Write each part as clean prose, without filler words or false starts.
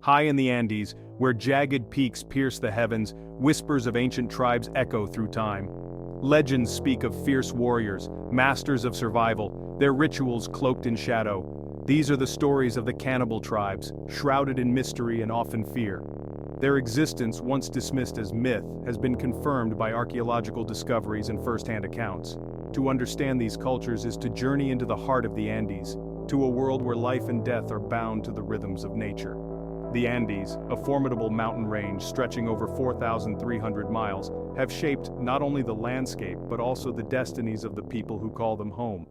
High in the Andes, where jagged peaks pierce the heavens, whispers of ancient tribes echo through time. Legends speak of fierce warriors, masters of survival, their rituals cloaked in shadow. These are the stories of the cannibal tribes, shrouded in mystery and often fear. Their existence, once dismissed as myth, has been confirmed by archaeological discoveries and first-hand accounts. To understand these cultures is to journey into the heart of the Andes, to a world where life and death are bound to the rhythms of nature. The Andes, a formidable mountain range stretching over 4,300 miles, have shaped not only the landscape but also the destinies of the people who call them home.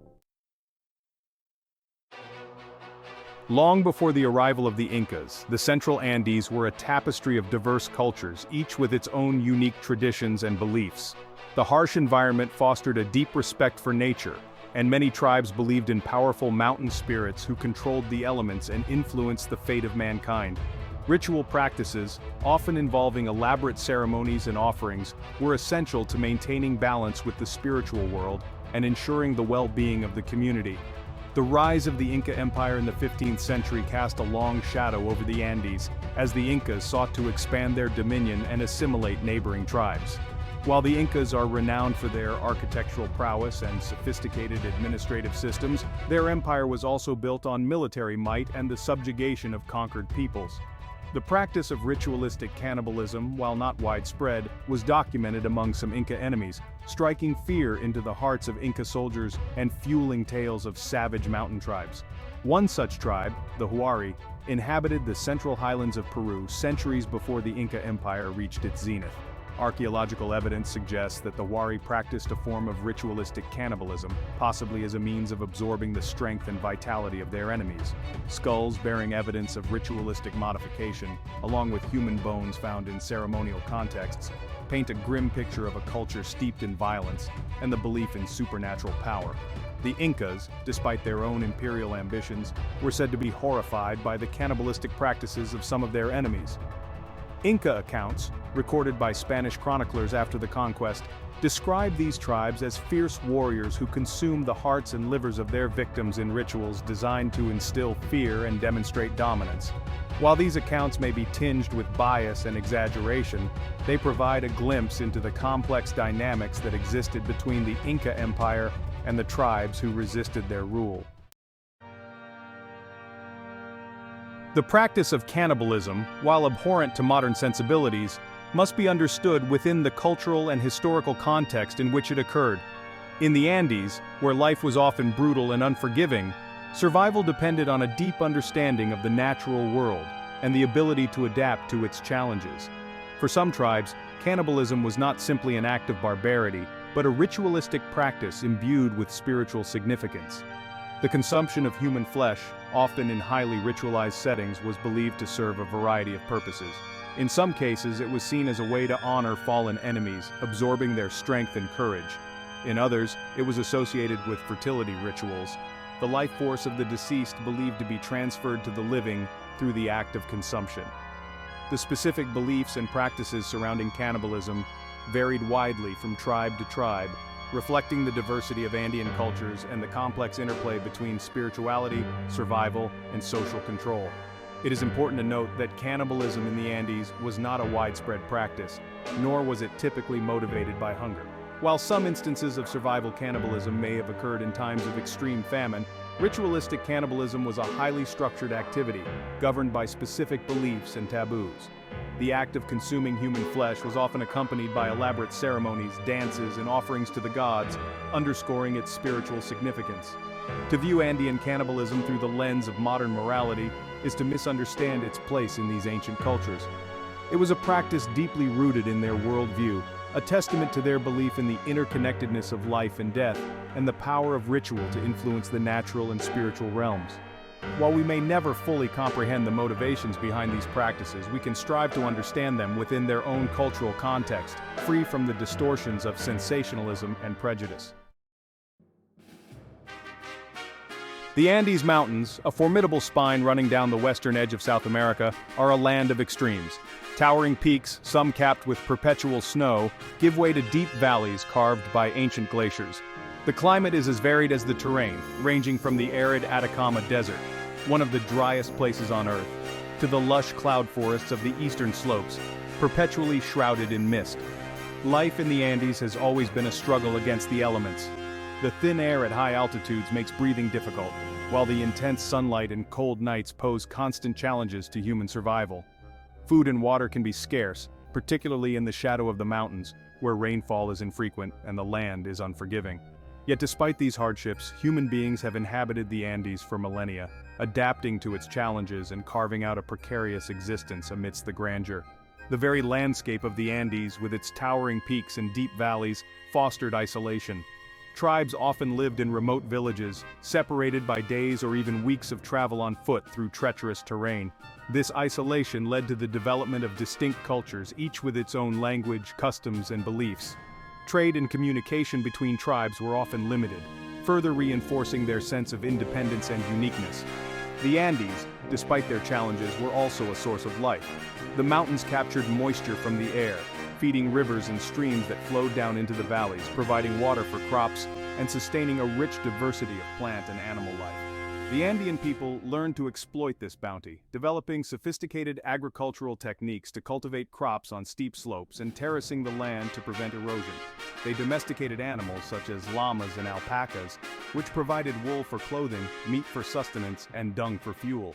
Long before the arrival of the Incas, the Central Andes were a tapestry of diverse cultures, each with its own unique traditions and beliefs. The harsh environment fostered a deep respect for nature, and many tribes believed in powerful mountain spirits who controlled the elements and influenced the fate of mankind. Ritual practices, often involving elaborate ceremonies and offerings, were essential to maintaining balance with the spiritual world and ensuring the well-being of the community. The rise of the Inca Empire in the 15th century cast a long shadow over the Andes, as the Incas sought to expand their dominion and assimilate neighboring tribes. While the Incas are renowned for their architectural prowess and sophisticated administrative systems, their empire was also built on military might and the subjugation of conquered peoples. The practice of ritualistic cannibalism, while not widespread, was documented among some Inca enemies, striking fear into the hearts of Inca soldiers and fueling tales of savage mountain tribes. One such tribe, the Huari, inhabited the central highlands of Peru centuries before the Inca Empire reached its zenith. Archaeological evidence suggests that the Huari practiced a form of ritualistic cannibalism, possibly as a means of absorbing the strength and vitality of their enemies. Skulls bearing evidence of ritualistic modification, along with human bones found in ceremonial contexts, paint a grim picture of a culture steeped in violence and the belief in supernatural power. The Incas, despite their own imperial ambitions, were said to be horrified by the cannibalistic practices of some of their enemies. Inca accounts, recorded by Spanish chroniclers after the conquest, describe these tribes as fierce warriors who consumed the hearts and livers of their victims in rituals designed to instill fear and demonstrate dominance. While these accounts may be tinged with bias and exaggeration, they provide a glimpse into the complex dynamics that existed between the Inca Empire and the tribes who resisted their rule. The practice of cannibalism, while abhorrent to modern sensibilities, must be understood within the cultural and historical context in which it occurred. In the Andes, where life was often brutal and unforgiving, survival depended on a deep understanding of the natural world and the ability to adapt to its challenges. For some tribes, cannibalism was not simply an act of barbarity, but a ritualistic practice imbued with spiritual significance. The consumption of human flesh, often in highly ritualized settings, was believed to serve a variety of purposes. In some cases, it was seen as a way to honor fallen enemies, absorbing their strength and courage. In others, it was associated with fertility rituals, the life force of the deceased believed to be transferred to the living through the act of consumption. The specific beliefs and practices surrounding cannibalism varied widely from tribe to tribe, reflecting the diversity of Andean cultures and the complex interplay between spirituality, survival, and social control. It is important to note that cannibalism in the Andes was not a widespread practice, nor was it typically motivated by hunger. While some instances of survival cannibalism may have occurred in times of extreme famine, ritualistic cannibalism was a highly structured activity, governed by specific beliefs and taboos. The act of consuming human flesh was often accompanied by elaborate ceremonies, dances, and offerings to the gods, underscoring its spiritual significance. To view Andean cannibalism through the lens of modern morality is to misunderstand its place in these ancient cultures. It was a practice deeply rooted in their worldview, a testament to their belief in the interconnectedness of life and death, and the power of ritual to influence the natural and spiritual realms. While we may never fully comprehend the motivations behind these practices, we can strive to understand them within their own cultural context, free from the distortions of sensationalism and prejudice. The Andes Mountains, a formidable spine running down the western edge of South America, are a land of extremes. Towering peaks, some capped with perpetual snow, give way to deep valleys carved by ancient glaciers. The climate is as varied as the terrain, ranging from the arid Atacama Desert, one of the driest places on Earth, to the lush cloud forests of the eastern slopes, perpetually shrouded in mist. Life in the Andes has always been a struggle against the elements. The thin air at high altitudes makes breathing difficult, while the intense sunlight and cold nights pose constant challenges to human survival. Food and water can be scarce, particularly in the shadow of the mountains, where rainfall is infrequent and the land is unforgiving. Yet despite these hardships, human beings have inhabited the Andes for millennia, adapting to its challenges and carving out a precarious existence amidst the grandeur. The very landscape of the Andes, with its towering peaks and deep valleys, fostered isolation. Tribes often lived in remote villages, separated by days or even weeks of travel on foot through treacherous terrain. This isolation led to the development of distinct cultures, each with its own language, customs, and beliefs. Trade and communication between tribes were often limited, further reinforcing their sense of independence and uniqueness. The Andes, despite their challenges, were also a source of life. The mountains captured moisture from the air, feeding rivers and streams that flowed down into the valleys, providing water for crops and sustaining a rich diversity of plant and animal life. The Andean people learned to exploit this bounty, developing sophisticated agricultural techniques to cultivate crops on steep slopes and terracing the land to prevent erosion. They domesticated animals such as llamas and alpacas, which provided wool for clothing, meat for sustenance, and dung for fuel.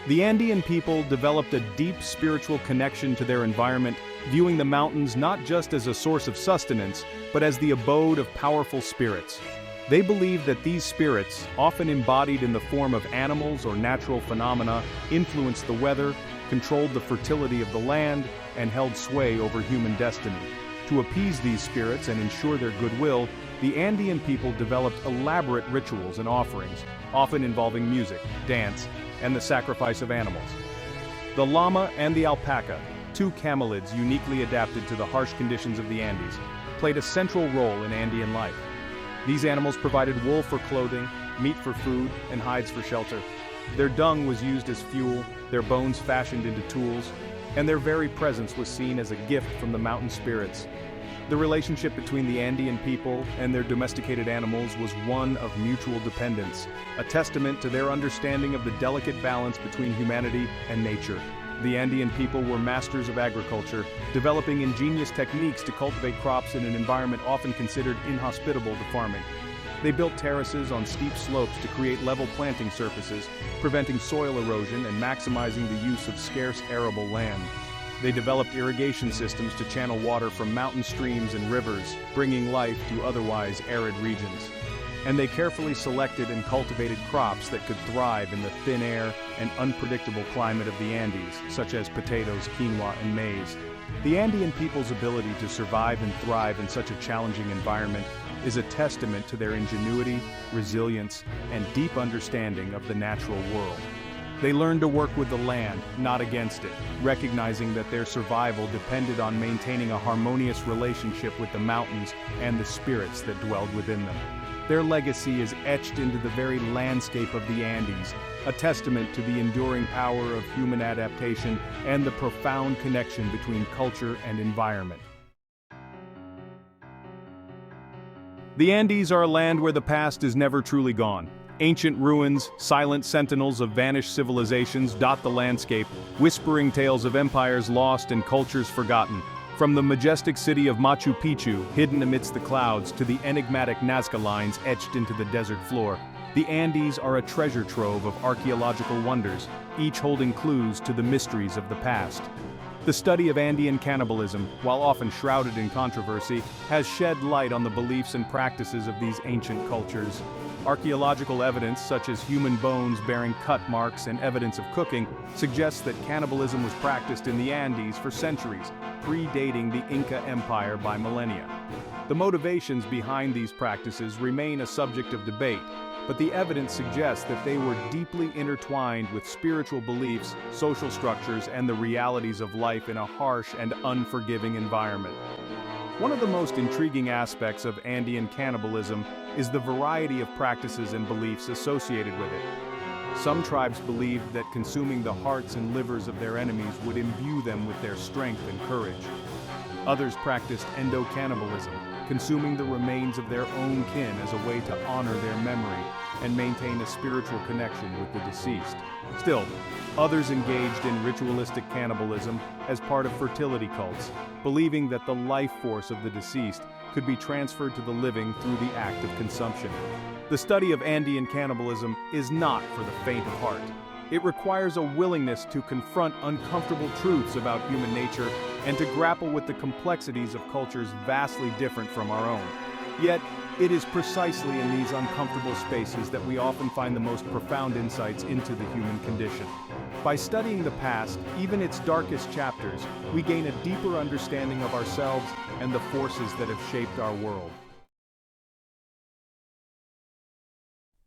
The Andean people developed a deep spiritual connection to their environment, viewing the mountains not just as a source of sustenance, but as the abode of powerful spirits. They believed that these spirits, often embodied in the form of animals or natural phenomena, influenced the weather, controlled the fertility of the land, and held sway over human destiny. To appease these spirits and ensure their goodwill, the Andean people developed elaborate rituals and offerings, often involving music, dance, and the sacrifice of animals. The llama and the alpaca, two camelids uniquely adapted to the harsh conditions of the Andes, played a central role in Andean life. These animals provided wool for clothing, meat for food, and hides for shelter. Their dung was used as fuel, their bones fashioned into tools, and their very presence was seen as a gift from the mountain spirits. The relationship between the Andean people and their domesticated animals was one of mutual dependence, a testament to their understanding of the delicate balance between humanity and nature. The Andean people were masters of agriculture, developing ingenious techniques to cultivate crops in an environment often considered inhospitable to farming. They built terraces on steep slopes to create level planting surfaces, preventing soil erosion and maximizing the use of scarce arable land. They developed irrigation systems to channel water from mountain streams and rivers, bringing life to otherwise arid regions. And they carefully selected and cultivated crops that could thrive in the thin air and unpredictable climate of the Andes, such as potatoes, quinoa, and maize. The Andean people's ability to survive and thrive in such a challenging environment is a testament to their ingenuity, resilience, and deep understanding of the natural world. They learned to work with the land, not against it, recognizing that their survival depended on maintaining a harmonious relationship with the mountains and the spirits that dwelled within them. Their legacy is etched into the very landscape of the Andes, a testament to the enduring power of human adaptation and the profound connection between culture and environment. The Andes are a land where the past is never truly gone. Ancient ruins, silent sentinels of vanished civilizations dot the landscape, whispering tales of empires lost and cultures forgotten. From the majestic city of Machu Picchu, hidden amidst the clouds, to the enigmatic Nazca lines etched into the desert floor, the Andes are a treasure trove of archaeological wonders, each holding clues to the mysteries of the past. The study of Andean cannibalism, while often shrouded in controversy, has shed light on the beliefs and practices of these ancient cultures. Archaeological evidence, such as human bones bearing cut marks and evidence of cooking, suggests that cannibalism was practiced in the Andes for centuries, predating the Inca Empire by millennia. The motivations behind these practices remain a subject of debate, but the evidence suggests that they were deeply intertwined with spiritual beliefs, social structures, and the realities of life in a harsh and unforgiving environment. One of the most intriguing aspects of Andean cannibalism is the variety of practices and beliefs associated with it. Some tribes believed that consuming the hearts and livers of their enemies would imbue them with their strength and courage. Others practiced endocannibalism, consuming the remains of their own kin as a way to honor their memory and maintain a spiritual connection with the deceased. Still, others engaged in ritualistic cannibalism as part of fertility cults, believing that the life force of the deceased could be transferred to the living through the act of consumption. The study of Andean cannibalism is not for the faint of heart. It requires a willingness to confront uncomfortable truths about human nature and to grapple with the complexities of cultures vastly different from our own. Yet, it is precisely in these uncomfortable spaces that we often find the most profound insights into the human condition. By studying the past, even its darkest chapters, we gain a deeper understanding of ourselves and the forces that have shaped our world.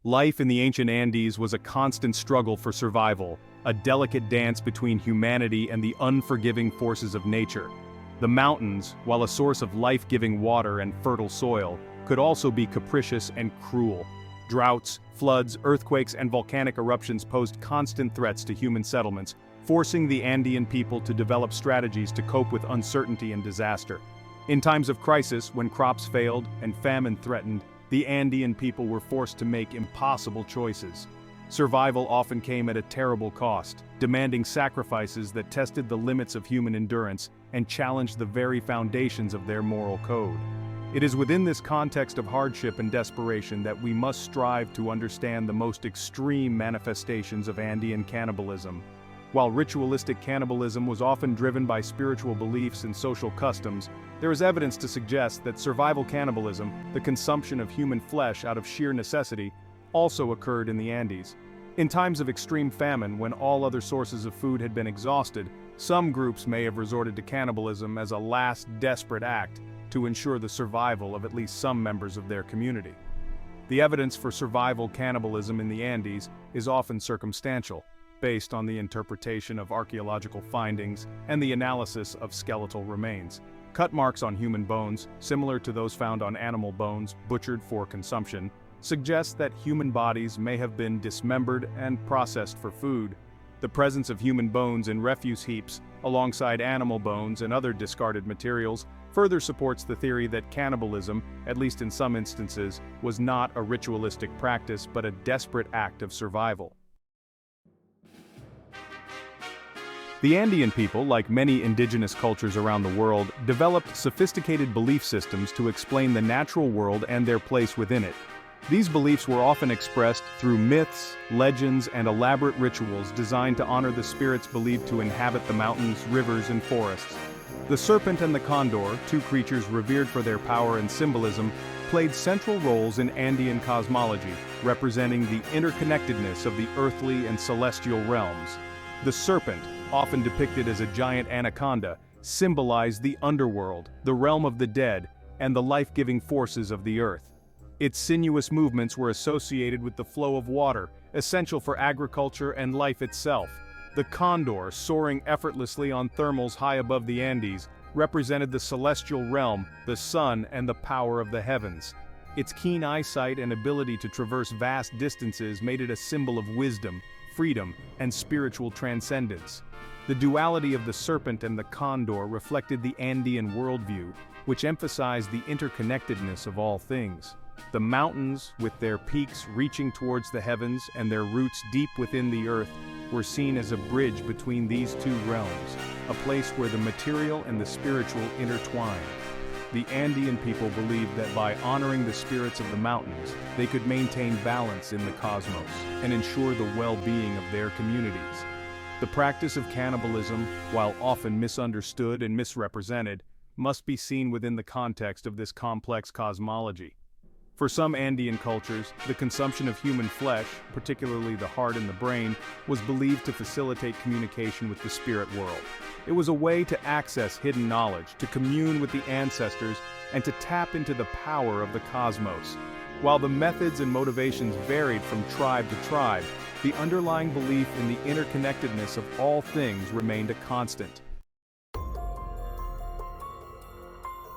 Life in the ancient Andes was a constant struggle for survival, a delicate dance between humanity and the unforgiving forces of nature. The mountains, while a source of life-giving water and fertile soil, could also be capricious and cruel. Droughts, floods, earthquakes, and volcanic eruptions posed constant threats to human settlements, forcing the Andean people to develop strategies to cope with uncertainty and disaster. In times of crisis, when crops failed and famine threatened, the Andean people were forced to make impossible choices. Survival often came at a terrible cost, demanding sacrifices that tested the limits of human endurance and challenged the very foundations of their moral code. It is within this context of hardship and desperation that we must strive to understand the most extreme manifestations of Andean cannibalism. While ritualistic cannibalism was often driven by spiritual beliefs and social customs, there is evidence to suggest that survival cannibalism, the consumption of human flesh out of sheer necessity, also occurred in the Andes. In times of extreme famine, when all other sources of food had been exhausted, some groups may have resorted to cannibalism as a last desperate act to ensure the survival of at least some members of their community. The evidence for survival cannibalism in the Andes is often circumstantial, based on the interpretation of archaeological findings and the analysis of skeletal remains. Cut marks on human bones, similar to those found on animal bones butchered for consumption, suggest that human bodies may have been dismembered and processed for food. The presence of human bones in refuse heaps, alongside animal bones and other discarded materials, further supports the theory that cannibalism, at least in some instances, was not a ritualistic practice but a desperate act of survival. The Andean people, like many indigenous cultures around the world, developed sophisticated belief systems to explain the natural world and their place within it. These beliefs were often expressed through myths, legends, and elaborate rituals designed to honor the spirits believed to inhabit the mountains, rivers, and forests. The serpent and the condor, two creatures revered for their power and symbolism, played central roles in Andean cosmology, representing the interconnectedness of the earthly and celestial realms. The serpent, often depicted as a giant anaconda, symbolized the underworld, the realm of the dead, and the life-giving forces of the earth. Its sinuous movements were associated with the flow of water, essential for agriculture and life itself. The condor, soaring effortlessly on thermals high above the Andes, represented the celestial realm, the sun, and the power of the heavens. Its keen eyesight and ability to traverse vast distances made it a symbol of wisdom, freedom, and spiritual transcendence. The duality of the serpent and the condor reflected the Andean worldview, which emphasized the interconnectedness of all things. The mountains, with their peaks reaching towards the heavens and their roots deep within the earth, were seen as a bridge between these two realms, a place where the material and the spiritual intertwined. The Andean people believed that by honoring the spirits of the mountains, they could maintain balance in the cosmos and ensure the well-being of their communities. The practice of cannibalism, while often misunderstood and misrepresented, must be seen within the context of this complex cosmology. For some Andean cultures, the consumption of human flesh, particularly the heart and the brain, was believed to facilitate communication with the spirit world. It was a way to access hidden knowledge, to commune with the ancestors, and to tap into the power of the cosmos. While the methods and motivations varied from tribe to tribe, the underlying belief in the interconnectedness of all things remained a constant.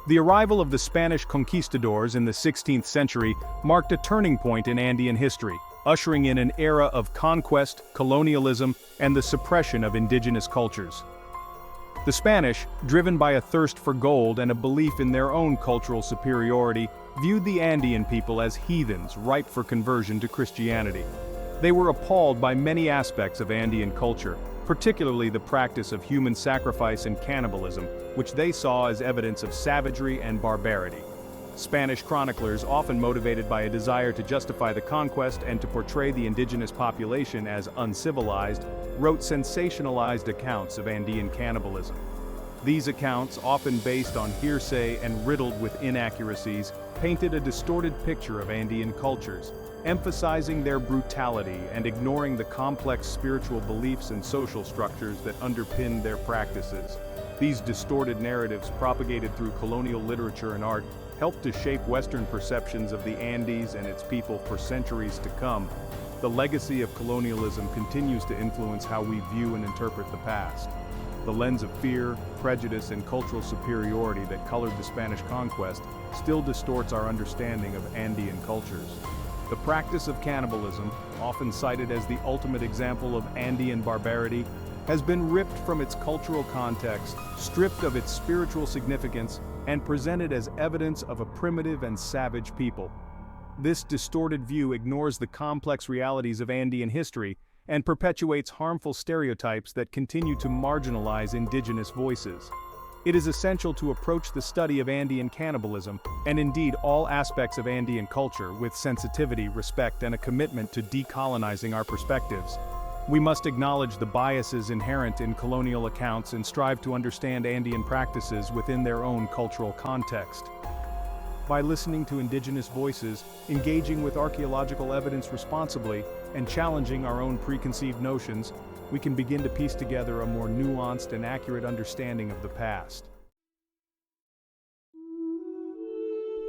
The arrival of the Spanish conquistadors in the 16th century marked a turning point in Andean history, ushering in an era of conquest, colonialism, and the suppression of indigenous cultures. The Spanish, driven by a thirst for gold and a belief in their own cultural superiority, viewed the Andean people as heathens ripe for conversion to Christianity. They were appalled by many aspects of Andean culture, particularly the practice of human sacrifice and cannibalism, which they saw as evidence of savagery and barbarity. Spanish chroniclers, often motivated by a desire to justify the conquest and to portray the indigenous population as uncivilized, wrote sensationalized accounts of Andean cannibalism. These accounts, often based on hearsay and riddled with inaccuracies, painted a distorted picture of Andean cultures, emphasizing their brutality and ignoring the complex spiritual beliefs and social structures that underpinned their practices. These distorted narratives, propagated through colonial literature and art, helped to shape Western perceptions of the Andes and its people for centuries to come. The legacy of colonialism continues to influence how we view and interpret the past. The lens of fear, prejudice, and cultural superiority that colored the Spanish conquest still distorts our understanding of Andean cultures. The practice of cannibalism, often cited as the ultimate example of Andean barbarity, has been ripped from its cultural context, stripped of its spiritual significance, and presented as evidence of a primitive and savage people. This distorted view ignores the complex realities of Andean history and perpetuates harmful stereotypes that continue to marginalize indigenous voices. It is essential to approach the study of Andean cannibalism, and indeed all aspects of Andean culture, with sensitivity, respect, and a commitment to decolonizing our perspectives. We must acknowledge the biases inherent in colonial accounts and strive to understand Andean practices within their own cultural context. By listening to indigenous voices, engaging with archaeological evidence responsibly, and challenging our own preconceived notions, we can begin to piece together a more nuanced and accurate understanding of the past.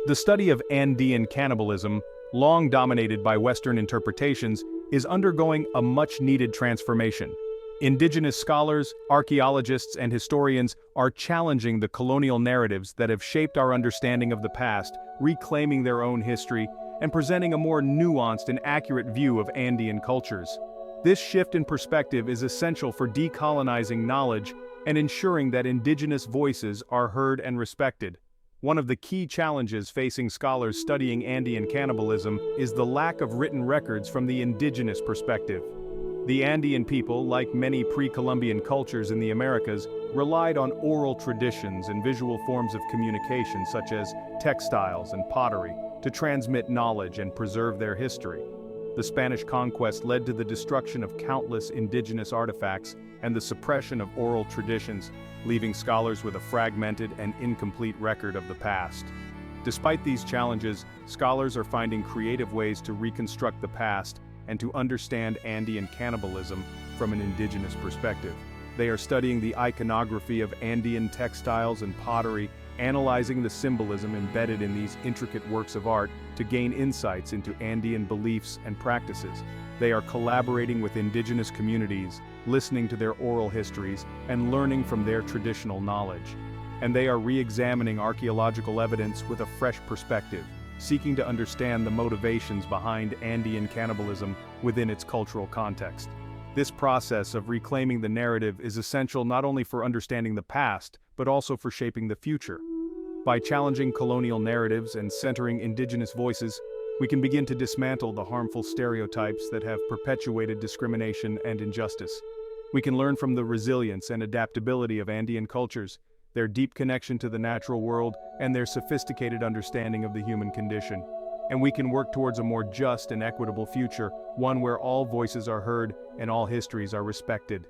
The study of Andean cannibalism, long dominated by Western interpretations, is undergoing a much-needed transformation. Indigenous scholars, archaeologists, and historians are challenging the colonial narratives that have shaped our understanding of the past, reclaiming their own history, and presenting a more nuanced and accurate view of Andean cultures. This shift in perspective is essential for decolonizing knowledge and ensuring that indigenous voices are heard and respected. One of the key challenges facing scholars studying Andean cannibalism is the lack of written records from the indigenous perspective. The Andean people, like many pre-Columbian cultures in the Americas, relied on oral traditions and visual forms of communication such as textiles and pottery to transmit knowledge and preserve their history. The Spanish conquest led to the destruction of countless indigenous artifacts and the suppression of oral traditions, leaving scholars with a fragmented and incomplete record of the past. Despite these challenges, scholars are finding creative ways to reconstruct the past and to understand Andean cannibalism from an indigenous perspective. They are studying the iconography of Andean textiles and pottery, analyzing the symbolism embedded in these intricate works of art to gain insights into Andean beliefs and practices. They are collaborating with indigenous communities, listening to their oral histories, and learning from their traditional knowledge. And they are re-examining archaeological evidence with a fresh perspective, seeking to understand the motivations behind Andean cannibalism within its cultural context. This process of reclaiming the narrative is essential not only for understanding the past, but also for shaping the future. By challenging colonial narratives and centering indigenous voices, we can begin to dismantle the harmful stereotypes that have perpetuated discrimination and injustice. We can learn from the resilience and adaptability of Andean cultures, their deep connection to the natural world, and their sophisticated understanding of the human condition. And we can work towards a more just and equitable future, one where all voices are heard and all histories are respected.